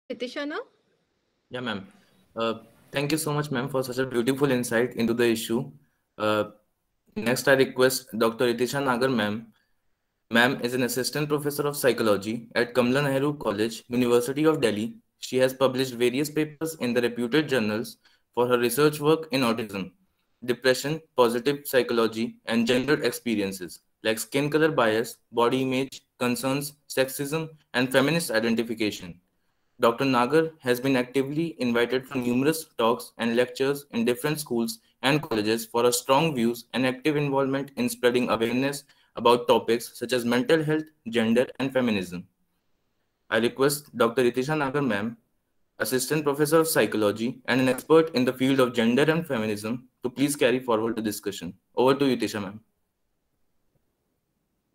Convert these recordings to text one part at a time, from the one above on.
Titishana? Yeah, ma'am. Uh, Thank you so much, ma'am, for such a beautiful insight into the issue. Uh, Next, I request Dr. Itisha Nagar, ma'am. Ma'am is an assistant professor of psychology at Kamla Nehru College, University of Delhi. She has published various papers in the reputed journals for her research work in autism, depression, positive psychology, and gendered experiences like skin color bias, body image, concerns, sexism, and feminist identification. Dr. Nagar has been actively invited for numerous talks and lectures in different schools and colleges for her strong views and active involvement in spreading awareness about topics such as mental health, gender, and feminism. I request Dr. Itisha Nagar, ma'am, Assistant Professor of Psychology and an expert in the field of gender and feminism, to please carry forward the discussion. Over to you, Itisha, ma'am.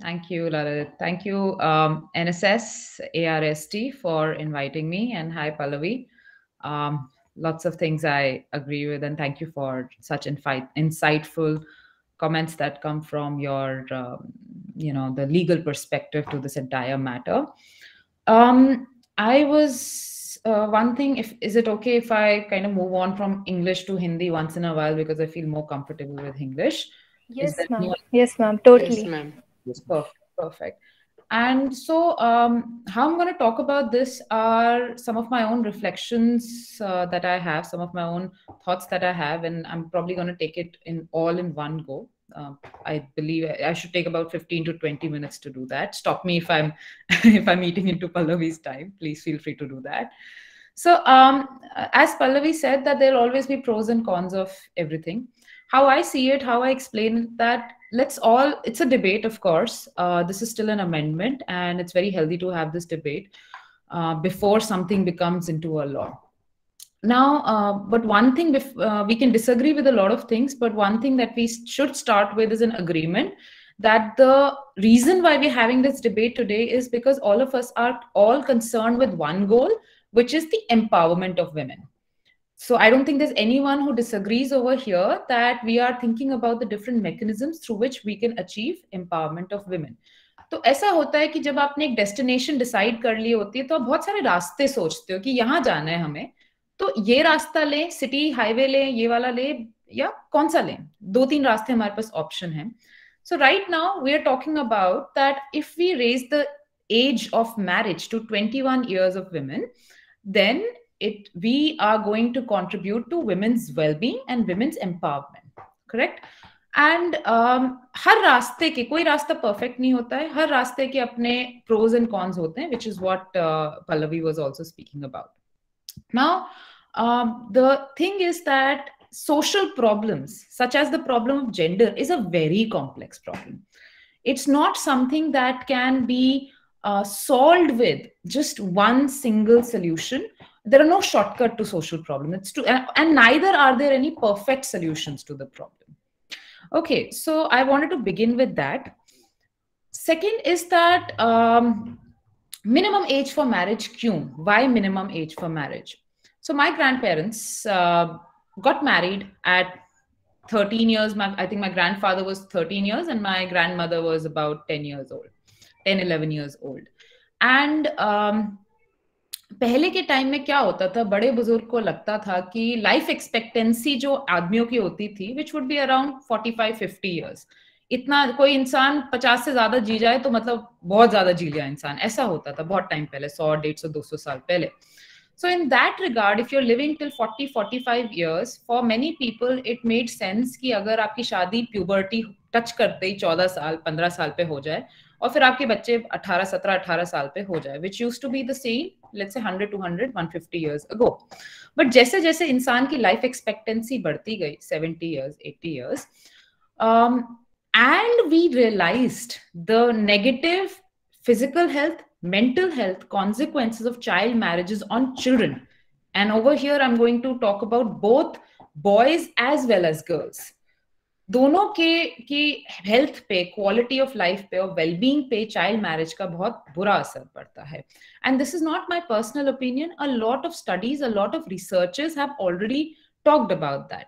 Thank you, Lalit. Thank you, NSS ARST, for inviting me. And hi, Pallavi. Lots of things I agree with, and thank you for such insightful comments that come from your, the legal perspective to this entire matter. I was one thing. If is it okay if I kind of move on from English to Hindi once in a while because I feel more comfortable with English? Is Yes, there ma'am. any Yes, ma'am. Yes, Totally. ma'am. Yes, ma'am. Perfect, perfect. And so, how I'm going to talk about this are some of my own reflections that I have, some of my own thoughts that I have, and I'm probably going to take it in all in one go. I believe I should take about 15 to 20 minutes to do that. Stop me if I'm if I'm eating into Pallavi's time. Please feel free to do that. So, as Pallavi said, that there'll always be pros and cons of everything. How I see it, how I explain that, let's all, it's a debate, of course. This is still an amendment, and it's very healthy to have this debate before something becomes into a law. Now, but one thing, we can disagree with a lot of things, but one thing that we should start with is an agreement that the reason why we're having this debate today is because all of us are all concerned with one goal, which is the empowerment of women. So I don't think there's anyone who disagrees over here that we are thinking about the different mechanisms through which we can achieve empowerment of women. तो ऐसा होता है कि जब आपने एक destination decide कर ली होती है तो आप बहुत सारे रास्ते सोचते हो कि यहाँ जाना है हमें, तो ये रास्ता लें, सिटी हाईवे लें, ये वाला लें, या कौन सा लें? दो तीन रास्ते हमारे पास ऑप्शन हैं. So right now we are talking about that if we raise the age of marriage to 21 years of women, then we are going to contribute to women's well-being and women's empowerment. Correct? And हर रास्ते के, कोई रास्ता perfect नहीं होता है, हर रास्ते के अपने pros and cons होते हैं, which is what Pallavi was also speaking about. Now, the thing is that social problems, such as the problem of gender, is a very complex problem. It's not something that can be solved with just one single solution. There are no shortcut to social problem. And neither are there any perfect solutions to the problem. Okay, so I wanted to begin with that. Second is that minimum age for marriage. Kyun? Why minimum age for marriage? So my grandparents got married at 13 years. I think my grandfather was 13 years and my grandmother was about 10 years old, 10, 11 years old. And पहले के time में क्या होता था, बड़े बुजुर्ग को लगता था कि लाइफ एक्सपेक्टेंसी जो आदमियों की होती थी, which would be around 45-50 years. इतना कोई इंसान 50 से ज्यादा जी जाए तो मतलब बहुत ज्यादा जी लिया इंसान, ऐसा होता था बहुत टाइम पहले, 100, 150, 200 साल पहले. So in that regard, if you're living till 40-45 years, for many people it made sense कि अगर आपकी शादी प्यूबर्टी टच करते ही 14 साल 15 साल पे हो जाए और फिर आपके बच्चे 18, 17, 18 साल पे हो जाए, which used to be the same, let's say 100, 200, 150 years ago. But जैसे जैसे इंसान की life expectancy बढ़ती गई, 70 years, 80 years, and we realized the negative physical health, mental health consequences of child marriages on children. And over here, I'm going to talk about both boys as well as girls. दोनों के health पे, quality of life पे और wellbeing पे child marriage का बहुत बुरा असर पड़ता है. And this is not my personal opinion. A lot of studies, a lot of researchers have already talked about that.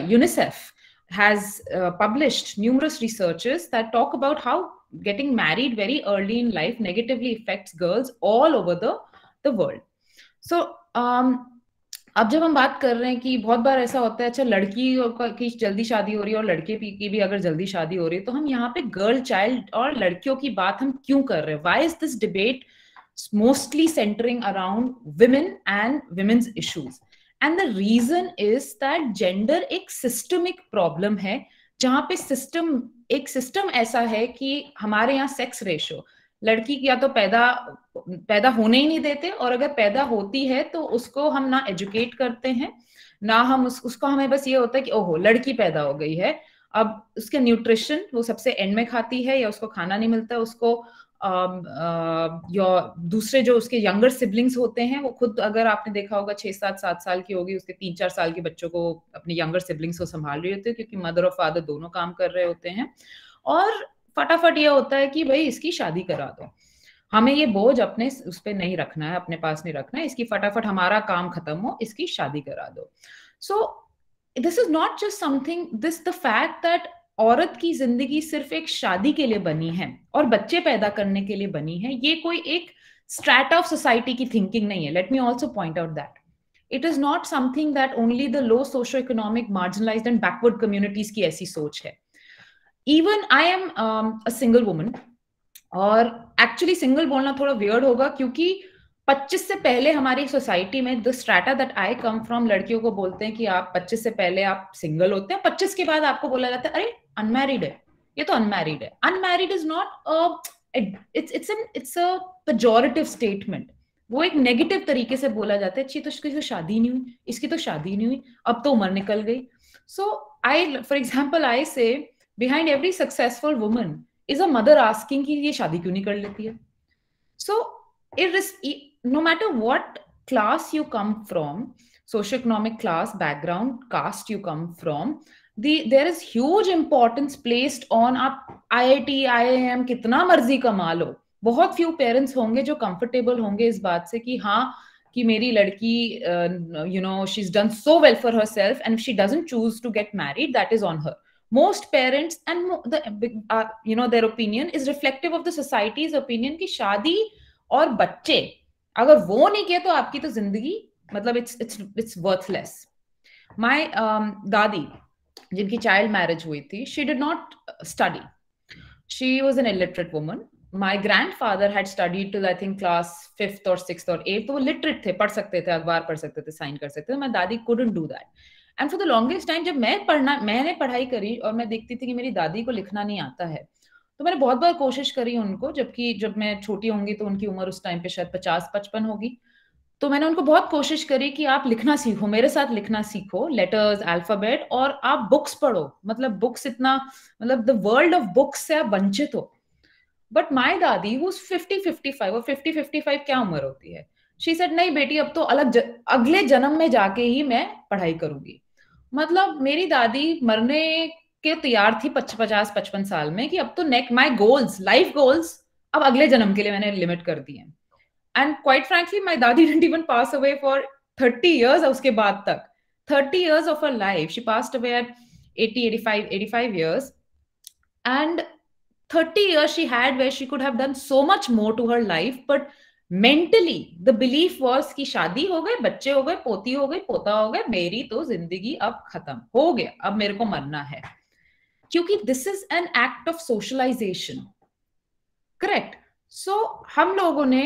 UNICEF has published numerous researches that talk about how getting married very early in life negatively affects girls all over the world. So अब जब हम बात कर रहे हैं कि बहुत बार ऐसा होता है, अच्छा लड़की की जल्दी शादी हो रही है और लड़के की भी अगर जल्दी शादी हो रही है, तो हम यहाँ पे गर्ल चाइल्ड और लड़कियों की बात हम क्यों कर रहे हैं? Why is this debate mostly centering around women and women's issues? And the reason is that gender एक सिस्टमिक प्रॉब्लम है, जहां पे एक सिस्टम ऐसा है कि हमारे यहाँ सेक्स रेशियो, लड़की या तो पैदा होने ही नहीं देते, और अगर पैदा होती है तो उसको हम ना एजुकेट करते हैं, ना हम उसको हमें बस ये होता है कि ओहो लड़की पैदा हो गई है, अब उसके न्यूट्रिशन वो सबसे एंड में खाती है, या उसको खाना नहीं मिलता, उसको या दूसरे जो उसके यंगर सिबलिंग्स होते हैं, वो खुद, अगर आपने देखा होगा 6-7 साल की होगी, उसके 3-4 साल के बच्चों को, अपने यंगर सिबलिंग्स को संभाल रही होती है, क्योंकि मदर और फादर दोनों काम कर रहे होते हैं, और फटाफट ये होता है कि भाई इसकी शादी करा दो, हमें ये बोझ अपने उस पर नहीं रखना है, अपने पास नहीं रखना है, इसकी फटाफट हमारा काम खत्म हो, इसकी शादी करा दो. So this is not just something, this the fact that औरत की जिंदगी सिर्फ एक शादी के लिए बनी है और बच्चे पैदा करने के लिए बनी है, ये कोई एक स्ट्रैट ऑफ सोसाइटी की थिंकिंग नहीं है. Let me also point out that it is not something that only the low socio economic marginalised and backward communities की ऐसी सोच है. Even I am a single woman, और एक्चुअली सिंगल बोलना थोड़ा वियर्ड होगा, क्योंकि 25 से पहले हमारी सोसाइटी में the strata that I come from, लड़कियों को बोलते हैं कि आप 25 से पहले आप सिंगल होते हैं, 25 के बाद आपको बोला जाता है अरे अनमैरिड है, ये तो अनमैरिड है. Unmarried is not it's a pejorative statement, वो एक नेगेटिव तरीके से बोला जाता है, अच्छी तो इसकी तो शादी नहीं हुई, इसकी तो शादी नहीं हुई, अब तो उम्र निकल गई. सो आई, फॉर एग्जाम्पल, आई से behind every successful woman is a mother asking कि ये शादी क्यों नहीं कर लेती है. So no matter what class you come from, socioeconomic class, background, caste you come from, there is huge importance placed on आप IIT, IIM कितना मर्जी कमा लो, बहुत few parents होंगे जो comfortable होंगे इस बात से कि हाँ कि मेरी लड़की she's done so well for herself, and if she doesn't choose to get married, that is on her. Most parents and their opinion is reflective of the society's opinion कि शादी और बच्चे अगर वो नहीं किए तो आपकी तो जिंदगी मतलब it's worthless. My दादी जिनकी चाइल्ड मैरिज हुई थी, she did not study, she was an illiterate woman. My grandfather had studied till I think class 5th or 6th or 8th, तो वो literate थे, पढ़ सकते थे, अखबार पढ़ सकते थे, साइन कर सकते थे. My दादी couldn't do that. And for the longest time जब मैंने पढ़ाई करी और मैं देखती थी कि मेरी दादी को लिखना नहीं आता है, तो मैंने बहुत बार कोशिश करी उनको, जबकि जब मैं छोटी होंगी तो उनकी उम्र उस टाइम पे शायद 50-55 होगी, तो मैंने उनको बहुत कोशिश करी कि आप लिखना सीखो, मेरे साथ लिखना सीखो, लेटर्स, अल्फाबेट, और आप बुक्स पढ़ो, मतलब बुक्स इतना, मतलब द वर्ल्ड ऑफ बुक्स से आप वंचित हो. बट माई दादी हु इज 50-55, और 50-55 क्या उम्र होती है, शी सेड नहीं बेटी अब तो अगले जन्म में जाके ही मैं पढ़ाई करूंगी. मतलब मेरी दादी मरने के तैयार थी 50-55 साल में कि अब तो माई गोल्स, लाइफ गोल्स अब अगले जन्म के लिए मैंने लिमिट कर दी है. एंड क्वाइट फ्रैंकली माई दादी didn't even pass away for 30 years. उसके बाद तक 30 years of her life, she passed away at 85 years, and 30 years she had where she could have done so much more to her life, but mentally the belief was कि शादी हो गए, बच्चे हो गए, पोती हो गई, पोता हो गए, मेरी तो जिंदगी अब खत्म हो गया, अब मेरे को मरना है, क्योंकि this is an act of socialisation. Correct. So हम लोगों ने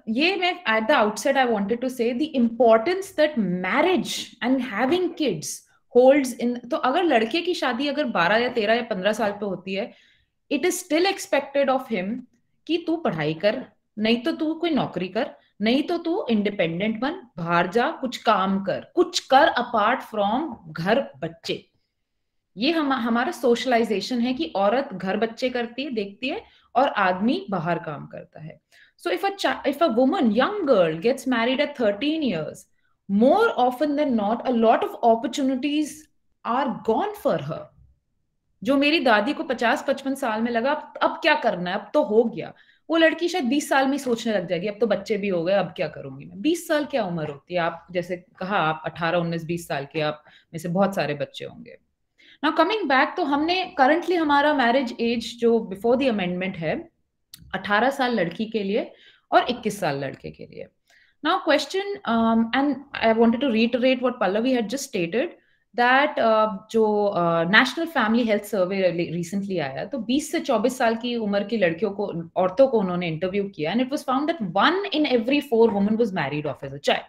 ये, मैं at the outset I wanted to say the importance that marriage and having kids holds in. तो अगर लड़के की शादी अगर 12 या 13 या 15 साल पे होती है, it is still expected of him कि तू पढ़ाई कर, नहीं तो तू कोई नौकरी कर, नहीं तो तू इंडिपेंडेंट बन, बाहर जा, कुछ काम कर, कुछ कर अपार्ट फ्रॉम घर बच्चे. ये हमारा सोशलाइजेशन है कि औरत घर बच्चे करती है, देखती है, और आदमी बाहर काम करता है. So if a woman, young girl gets married at 13 years, more often than not a lot of opportunities are gone for her. जो मेरी दादी को 50-55 साल में लगा अब क्या करना है, अब तो हो गया, वो लड़की शायद 20 साल में सोचने लग जाएगी अब तो बच्चे भी हो गए, अब क्या करूंगी मैं. 20 साल क्या उम्र होती है, आप जैसे कहा आप 18-19-20 साल के, आप में से बहुत सारे बच्चे होंगे. नाउ कमिंग बैक, तो हमने करंटली हमारा मैरिज एज जो बिफोर द अमेंडमेंट है 18 साल लड़की के लिए और 21 साल लड़के के लिए. Now, question, and I wanted to reiterate what Pallavi had just stated, that जो national family health survey recently आया, तो 20 से 24 साल की उम्र की लड़कियों को, औरतों को उन्होंने इंटरव्यू किया, and it was found that 1 in every 4 women was married of age a child.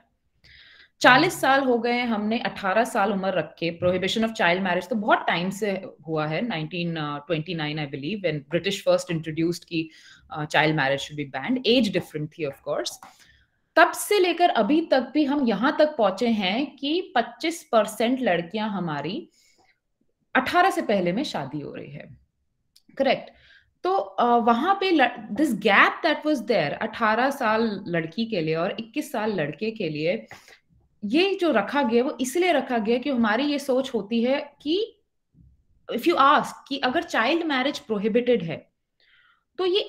40 साल हो गए, हमने 18 साल उम्र रख के प्रोहिबिशन ऑफ चाइल्ड मैरिज तो बहुत टाइम से हुआ है, 1929 I believe, when British first introduced की child marriage should be banned. Age different थी ऑफ कोर्स. तब से लेकर अभी तक भी हम यहां तक पहुंचे हैं कि 25% लड़कियां हमारी 18 से पहले में शादी हो रही है. करेक्ट. तो वहां पे this gap that was there, 18 साल लड़की के लिए और 21 साल लड़के के लिए, ये जो रखा गया वो इसलिए रखा गया कि हमारी ये सोच होती है कि इफ यू आस्क कि अगर चाइल्ड मैरिज प्रोहिबिटेड है, तो ये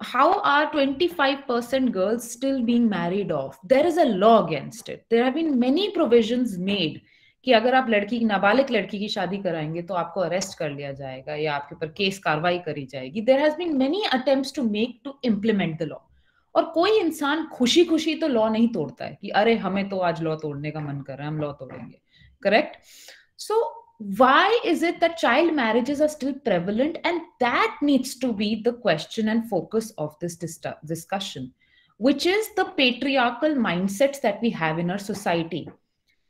how are 25% girls still being married off? There is a law against it. There have been many provisions made कि अगर आप नाबालिग लड़की की शादी कराएंगे तो आपको अरेस्ट कर लिया जाएगा या आपके ऊपर केस कार्रवाई करी जाएगी. There has been many attempts to make to implement the law. और कोई इंसान खुशी खुशी तो लॉ नहीं तोड़ता है कि अरे हमें तो आज लॉ तोड़ने का मन कर रहा है, हम लॉ तोड़ेंगे. Correct. So why is it that child marriages are still prevalent? And that needs to be the question and focus of this discussion, which is the patriarchal mindsets that we have in our society.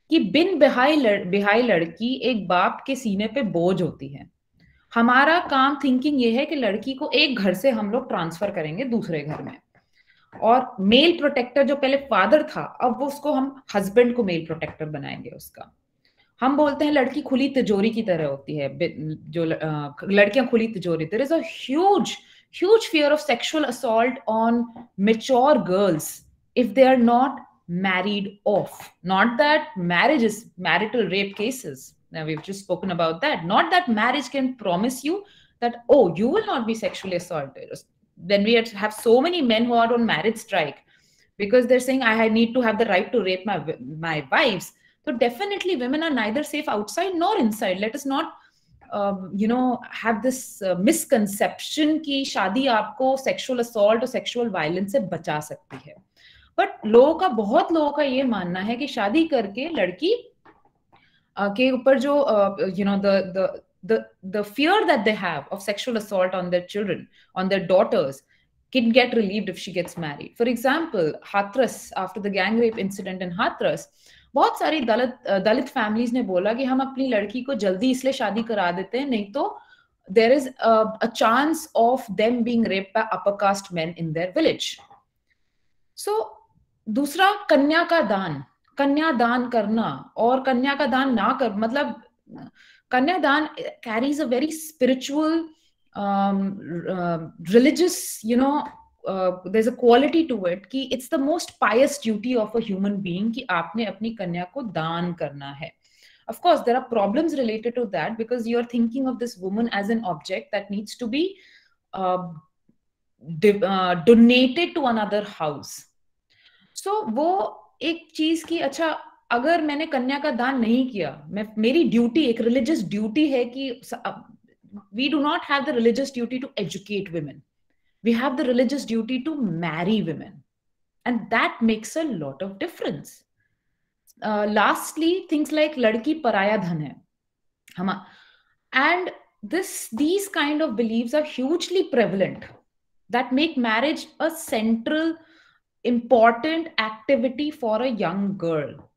कि बिन बिहाई लड़की एक बाप के सीने पे बोझ होती है. हमारा काम थिंकिंग ये है कि लड़की को एक घर से हम लोग ट्रांसफर करेंगे दूसरे घर में, और मेल प्रोटेक्टर जो पहले फादर था, अब वो उसको हम हस्बैंड को मेल प्रोटेक्टर बनाएंगे उसका. हम बोलते हैं लड़की खुली तिजोरी की तरह होती है, जो लड़कियां खुली तिजोरी. There is a huge fear of sexual assault on mature girls if they are not married off. Not that marriage is marital rape cases. Now we've just spoken about that. Not that marriage can promise you that, oh, you will not be sexually assaulted. Then we have so many men who are on marriage strike because they're saying I need to have the right to rape my wives. So definitely women are neither safe outside nor inside. Let us not have this misconception कि शादी आपको sexual assault और sexual violence से बचा सकती है. But बहुत लोगों का ये मानना है कि शादी करके लड़की के ऊपर जो the fear that they have of sexual assault on their children, on their daughters, can get relieved if she gets married. For example, Hathras, after the gang rape incident in Hathras, बहुत सारी दलित families ने बोला कि हम अपनी लड़की को जल्दी इसलिए शादी करा देते हैं, नहीं तो there is a chance of them being raped by upper caste men in their village. So दूसरा, कन्यादान करना और कन्या का दान ना कर, मतलब कन्यादान carries a very spiritual, religious, there's a quality to it कि it's the most pious duty of a human being कि आपने अपनी कन्या को दान करना है. Of course, there are problems related to that because you're thinking of this woman as an object that needs to be donated to another house. So वो एक चीज की, अच्छा अगर मैंने कन्या का दान नहीं किया, मेरी ड्यूटी, एक रिलीजियस ड्यूटी है कि we do not have the religious duty to educate women. We have the religious duty to marry women, and that makes a lot of difference. Lastly, things like ladki paraya dhan hai, and these kind of beliefs are hugely prevalent that make marriage a central important activity for a young girl.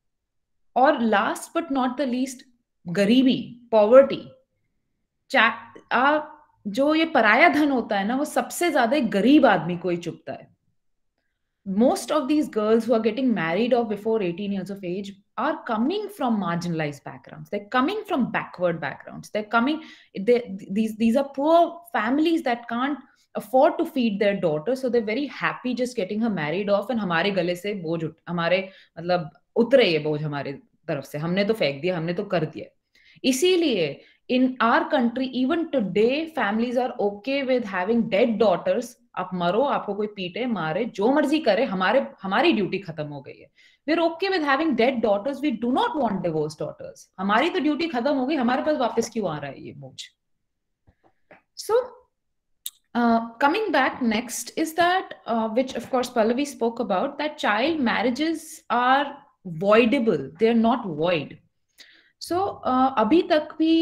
Or last but not the least, गरीबी, poverty. जो ये पराया धन होता है ना, वो सबसे ज्यादा गरीब आदमी को ही चुभता है. Most of these girls who are getting married off before 18 years of age are coming from marginalized backgrounds. They're coming from backward backgrounds. These are poor families that can't afford to feed their daughter, so they're very happy just getting her married off. And हमारे गले से बोझ उतरे ये बोझ हमारे तरफ से, हमने तो फेंक दिया, हमने तो कर दिया. इसीलिए in our country even today families are okay with having dead daughters. आप मरो, आपको कोई पीटे मारे जो मर्जी करे, हमारी ड्यूटी खत्म हो गई है. We're okay with having dead daughters. We do not want divorced daughters. हमारी तो ड्यूटी खत्म हो गई, हमारे पास वापस क्यों आ रहा है ये बोझ? So Coming back next is that, which of course Pallavi spoke about, that child marriages are voidable. They're not void. So abhi tak bhi,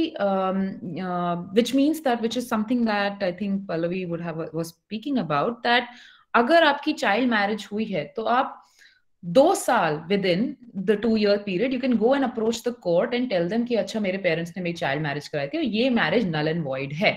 which means that, which is something that I think Pallavi was speaking about, that अगर आपकी child marriage हुई है तो आप 2 साल within the 2-year period you can go and approach the court and tell them कि अच्छा मेरे parents ने मेरी child marriage कराई थी और ये marriage null and void है.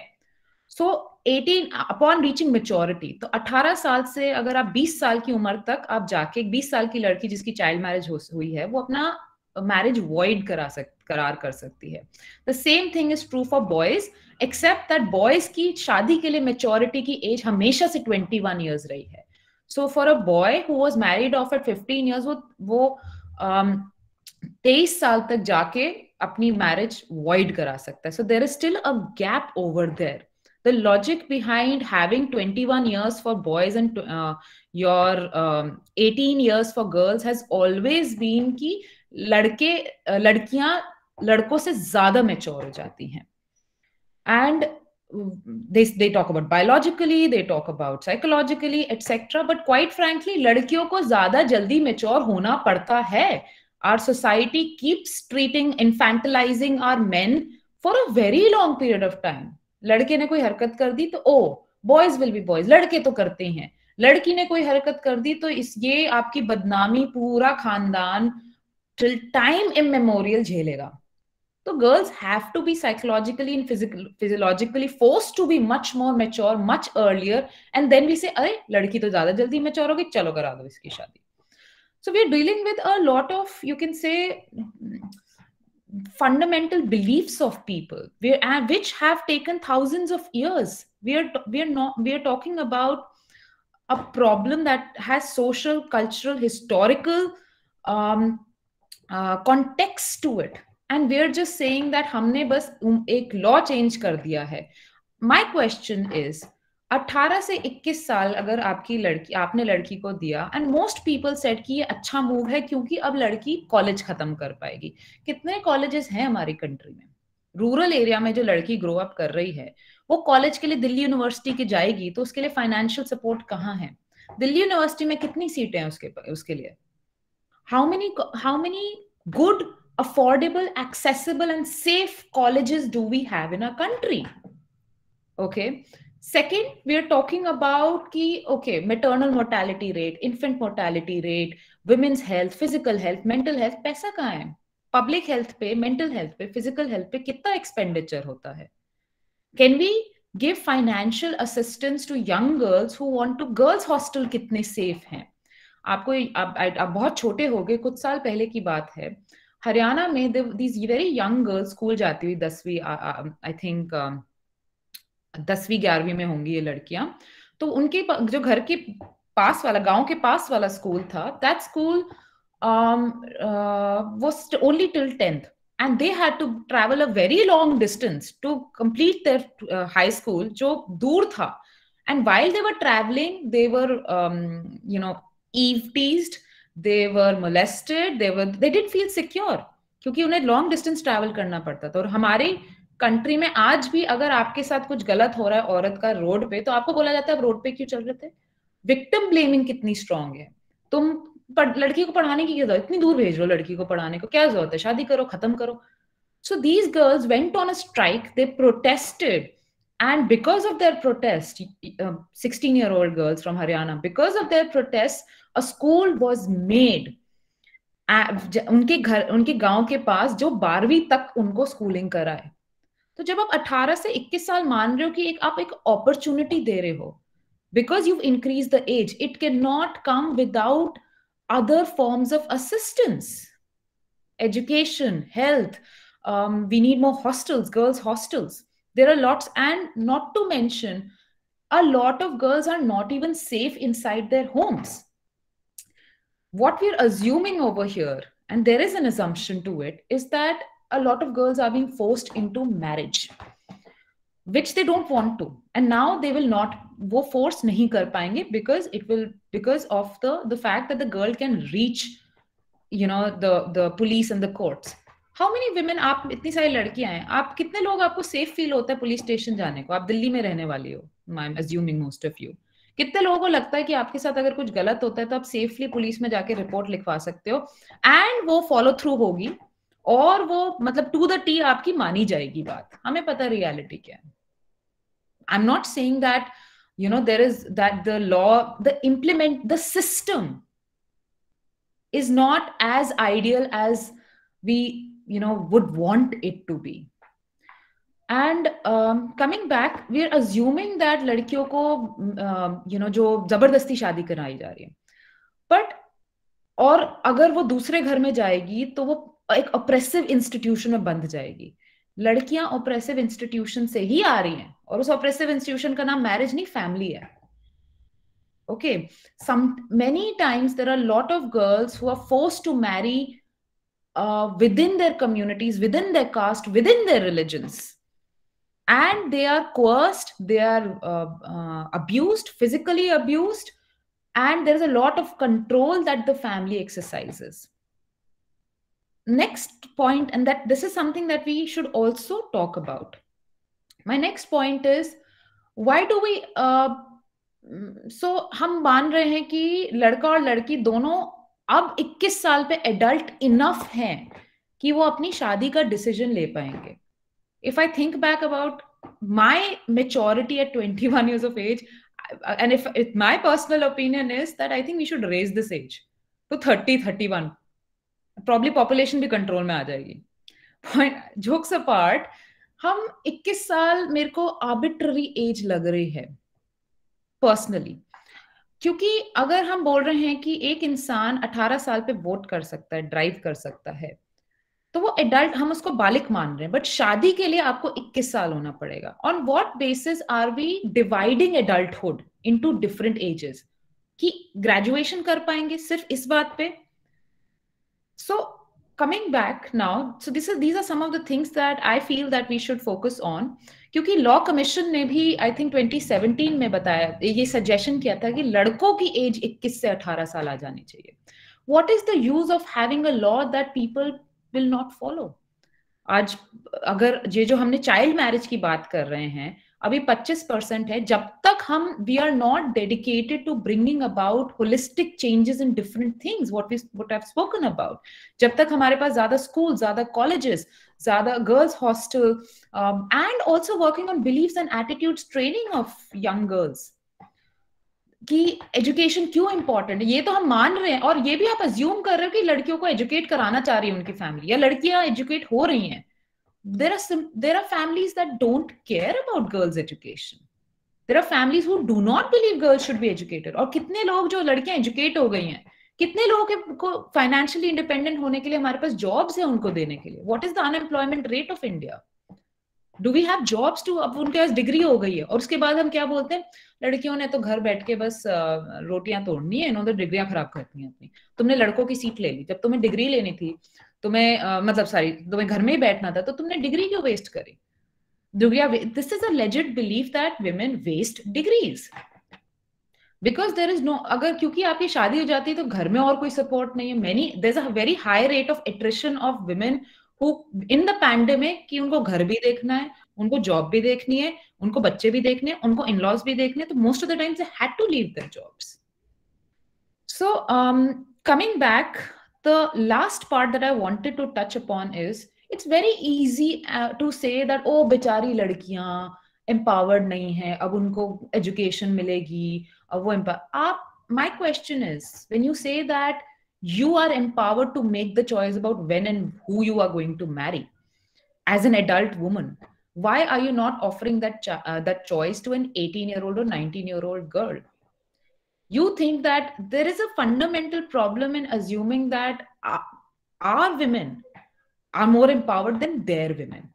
So 18 upon reaching maturity, तो 18 साल से अगर आप 20 साल की उम्र तक आप जाके 20 साल की लड़की जिसकी चाइल्ड मैरिज हुई है वो अपना मैरिज वॉइड करार कर सकती है. The same thing is true for boys, except that boys की शादी के लिए मेच्योरिटी की एज हमेशा से 21 ईयर्स रही है. So for a boy who was married off at 15 years वो 23 साल तक जाके अपनी मैरिज वॉइड करा सकता है. So there is still a gap over there. The logic behind having 21 years for boys and your 18 years for girls has always been कि लड़कियां लड़कों से ज्यादा mature हो जाती हैं. And they talk about biologically, they talk about psychologically, etc. But quite frankly, लड़कियों को ज्यादा जल्दी mature होना पड़ता है. Our society keeps infantilizing our men for a very long period of time. लड़के ने कोई हरकत कर दी तो ओ बॉयज विल बी बॉयज, लड़के तो करते हैं. लड़की ने कोई हरकत कर दी तो ये आपकी बदनामी पूरा खानदान टिल टाइम इमेमोरियल झेलेगा. तो girls have to be psychologically and physiologically forced to be much more mature much earlier, and then we say अरे लड़की तो ज्यादा जल्दी मैच्योर होगी, चलो करा दो इसकी शादी. So we are dealing with a lot of, you can say, fundamental beliefs of people which have taken thousands of years. We are talking about a problem that has social, cultural, historical context to it, and we are just saying that हमने बस एक law change कर दिया है. My question is, 18 से 21 साल अगर आपने लड़की को दिया, एंड मोस्ट पीपल सेड कि ये अच्छा मूव है क्योंकि अब लड़की कॉलेज खत्म कर पाएगी. कितने कॉलेजेस हैं हमारी कंट्री में? रूरल एरिया में जो लड़की ग्रो अप कर रही है वो कॉलेज के लिए दिल्ली यूनिवर्सिटी की जाएगी तो उसके लिए फाइनेंशियल सपोर्ट कहाँ है? दिल्ली यूनिवर्सिटी में कितनी सीटें हैं उसके लिए? How many good, affordable, accessible and safe colleges do we have in a country? Okay. Second, we are talking about maternal mortality rate, infant mortality rate, women's health, physical health, mental health. पैसा कहाँ है? Public health पे, mental health पे, physical health पे कितना expenditure होता है? Can we give financial assistance to young girls who want to? Girls hostel कितने safe हैं? आपको आप बहुत छोटे हो गए, कुछ साल पहले की बात है, हरियाणा में these very young girls school जाती हुई 10वीं, I think 10वीं 11वीं में होंगी ये लड़कियां, तो उनके जो घर के पास वाला, गांव के पास वाला स्कूल था, that school was only till 10th, and they had to travel a very long distance to complete their high school, जो दूर था. And while they were traveling, they were eve teased, they were molested, they didn't feel secure क्योंकि उन्हें long distance travel करना पड़ता था. और हमारे कंट्री में आज भी अगर आपके साथ कुछ गलत हो रहा है औरत का रोड पे, तो आपको बोला जाता है रोड पे क्यों चल रहे थे? विक्टिम ब्लेमिंग कितनी स्ट्रांग है. तुम लड़की को पढ़ाने की क्या जरूरत, इतनी दूर भेज लो लड़की को पढ़ाने को, क्या जरूरत है? शादी करो, खत्म करो. So these girls went on a strike, they protested, and because of their protest, 16-year-old girls from Haryana, because of their protest, a school was made उनके गांव के पास जो 12वीं तक उनको स्कूलिंग कराए. तो जब आप 18 से 21 साल मान रहे हो कि आप एक अपॉर्चुनिटी दे रहे हो, because you've increased the age, it cannot come without other forms of assistance, education, health. We need more hostels, girls hostels. There are lots, and not to mention, a lot of girls are not even safe inside their homes. What we're assuming over here, and there is an assumption to it, is that a lot of girls are being forced into marriage, which they don't want to, and now they will not, वो force नहीं कर पाएंगे because of the fact that the girl can reach the police and the courts. How many women, आप इतनी सारी लड़कियां हैं, आप कितने लोग आपको सेफ फील होता है पुलिस स्टेशन जाने को? आप दिल्ली में रहने वाली हो, I am assuming most of you. कितने लोगों को लगता है कि आपके साथ अगर कुछ गलत होता है तो आप सेफली पुलिस में जाके रिपोर्ट लिखवा सकते हो एंड वो फॉलो थ्रू होगी और वो मतलब टू द टी आपकी मानी जाएगी बात? हमें पता है रियलिटी क्या है। I am not saying that there is that the law, the system is not as ideal as we would want it to be. And coming back, we are assuming that लड़कियों को जो जबरदस्ती शादी कराई जा रही है, बट और अगर वो दूसरे घर में जाएगी तो वो एक ऑप्रेसिव इंस्टीट्यूशन में बंध जाएगी। लड़कियां ऑप्रेसिव इंस्टीट्यूशन से ही आ रही हैं और उस ऑप्रेसिव इंस्टीट्यूशन का नाम मैरिज नहीं, फैमिली है। Okay, many times there are a lot of girls who are forced to marry within their communities, within their caste, within their religions, and they are coerced, they are abused, physically abused, and there is a lot of control that the family exercises. Next point, and that this is something that we should also talk about. My next point is, why do we हम मान रहे हैं कि लड़का और लड़की दोनों अब 21 साल पे एडल्ट इनफ हैं कि वो अपनी शादी का डिसीजन ले पाएंगे। If I think back about my maturity at 21 years of age, and if my personal opinion is that I think we should raise this age to 30-31, probably population भी control में आ जाएगी। जोक्स अपार्ट, हम 21 साल मेरे को arbitrary as लग रही है पर्सनली, क्योंकि अगर हम बोल रहे हैं कि एक इंसान 18 साल पे वोट कर सकता है, ड्राइव कर सकता है, तो वो एडल्ट, हम उसको बालिक मान रहे हैं, बट शादी के लिए आपको 21 साल होना पड़ेगा। On what basis are we dividing adulthood into different ages? कि ग्रेजुएशन कर पाएंगे सिर्फ इस बात पे? So coming back now, so these are some of the things that I feel that we should focus on, क्योंकि लॉ कमीशन ने भी आई थिंक 2017 में बताया, ये सजेशन किया था कि लड़कों की एज 21 से 18 साल आ जानी चाहिए। What is the use of having a law that people will not follow? आज अगर ये जो हमने चाइल्ड मैरिज की बात कर रहे हैं, अभी 25% है। जब तक हम we are not dedicated to bringing about holistic changes in different things, what I have spoken about, जब तक हमारे पास ज्यादा स्कूल, ज्यादा कॉलेजेस, ज्यादा girls hostel, and also working on beliefs and attitudes, training of young girls कि education क्यों important है, ये तो हम मान रहे हैं। और ये भी आप अज्यूम कर रहे हो कि लड़कियों को एजुकेट कराना चाह रही है उनकी फैमिली, या लड़कियां एजुकेट हो रही हैं। There are families that don't care about girls' education. There are families who do not believe girls should be educated. और कितने लोग जो लड़कियां एजुकेट हो गई हैं, कितने लोगों को फाइनेंशियली इंडिपेंडेंट होने के लिए हमारे पास जॉब्स है उनको देने के लिए। What is the unemployment rate of India? Do we have jobs to? अब उनके पास डिग्री हो गई है और उसके बाद हम क्या बोलते हैं, लड़कियों ने तो घर बैठ के बस रोटियां तोड़नी है, इन्होंने डिग्रियां खराब करती हैं अपनी। तुमने लड़कों की सीट ले ली, जब तुम्हें डिग्री लेनी थी, तुम्हें तुम्हें घर में ही बैठना था, तो तुमने डिग्री क्यों वेस्ट करी? This is a legit belief that women waste degrees because there is no, अगर क्योंकि आपकी शादी हो जाती है तो घर में और कोई सपोर्ट नहीं है। There is a very high rate of attrition of women who in the pandemic, कि उनको घर भी देखना है, उनको जॉब भी देखनी है, उनको बच्चे भी देखने हैं, उनको इन-लॉज भी देखने हैं, तो most of the times they had to leave their jobs. So coming back, the last part that I wanted to touch upon is, it's very easy to say that oh बेचारी लड़कियां empowered नहीं है, अब उनको education मिलेगी, अब वो आप, my question is, when you say that you are empowered to make the choice about when and who you are going to marry as an adult woman, why are you not offering that choice to an 18-year-old or 19-year-old girl? You think that there is a fundamental problem in assuming that our women are more empowered than their women.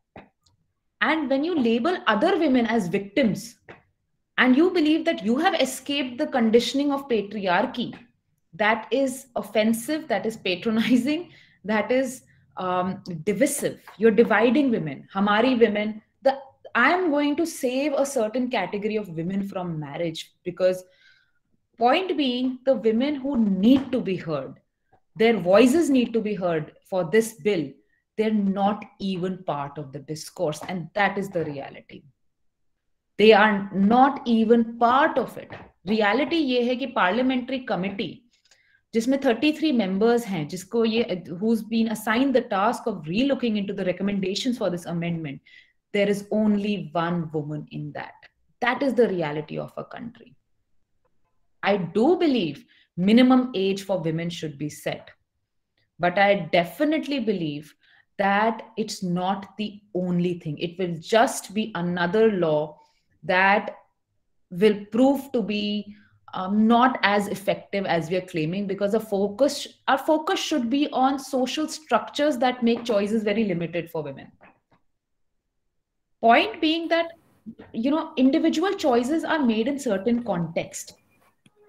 And when you label other women as victims and you believe that you have escaped the conditioning of patriarchy, that is offensive, that is patronizing, that is divisive. You're dividing women. Hamari women, I am going to save a certain category of women from marriage, because point being, the women who need to be heard, their voices need to be heard for this bill, they're not even part of the discourse, and that is the reality. They are not even part of it. Reality ये है कि parliamentary committee जिसमें 33 members हैं, जिसको ये who's been assigned the task of relooking into the recommendations for this amendment, there is only one woman in that. That is the reality of a country. I do believe minimum age for women should be set, but I definitely believe that it's not the only thing. It will just be another law that will prove to be not as effective as we are claiming, because our focus should be on social structures that make choices very limited for women. Point being that, individual choices are made in certain context.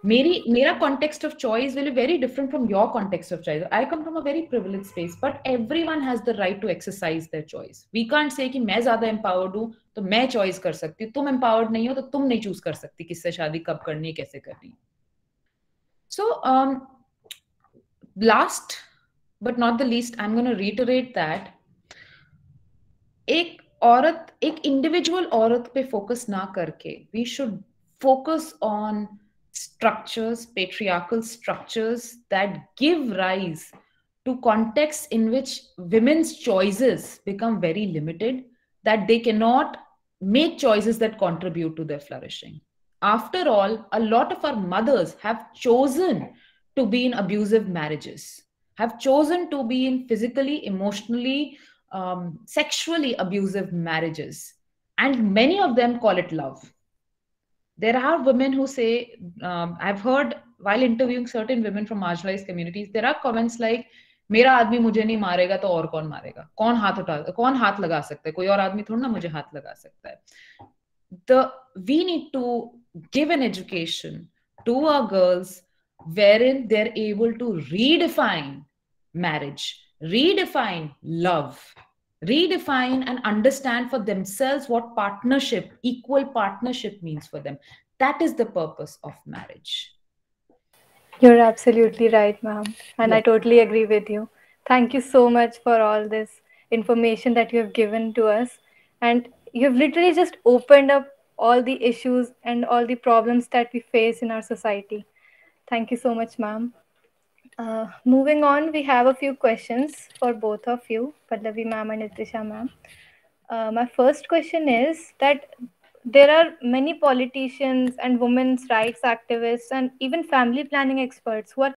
Mera context of choice will be very different from your context of choice. I come from a very privileged space, but everyone has the right to exercise their choice. We can't say कि मैं ज़्यादा empowered हूँ तो मैं choice कर सकती हूँ, तुम empowered नहीं हो तो तुम नहीं choose कर सकती किससे शादी कब करनी है कैसे करनी है. So last but not the least, I'm going to reiterate that एक individual औरत पे focus ना करके we should focus on structures, patriarchal structures that give rise to contexts in which women's choices become very limited, that they cannot make choices that contribute to their flourishing. After all, a lot of our mothers have chosen to be in abusive marriages, have chosen to be in physically, emotionally, sexually abusive marriages, and many of them call it love. There are women who say, I've heard while interviewing certain women from marginalized communities, there are comments like, मेरा आदमी मुझे नहीं मारेगा तो और कौन मारेगा, कौन हाथ लगा सकता है, कोई और आदमी थोड़ा ना मुझे हाथ लगा सकता है. We need to give an education to our girls wherein they're able to redefine marriage, redefine love, redefine and understand for themselves what partnership, equal partnership means for them. That is the purpose of marriage. You're absolutely right, ma'am. And I totally agree with you. Thank you so much for all this information that you have given to us. And you've literally just opened up all the issues and all the problems that we face in our society. Thank you so much, ma'am. Moving on, we have a few questions for both of you, Pallavi ma'am and Nitisha ma'am. My first question is that there are many politicians and women's rights activists and even family planning experts who are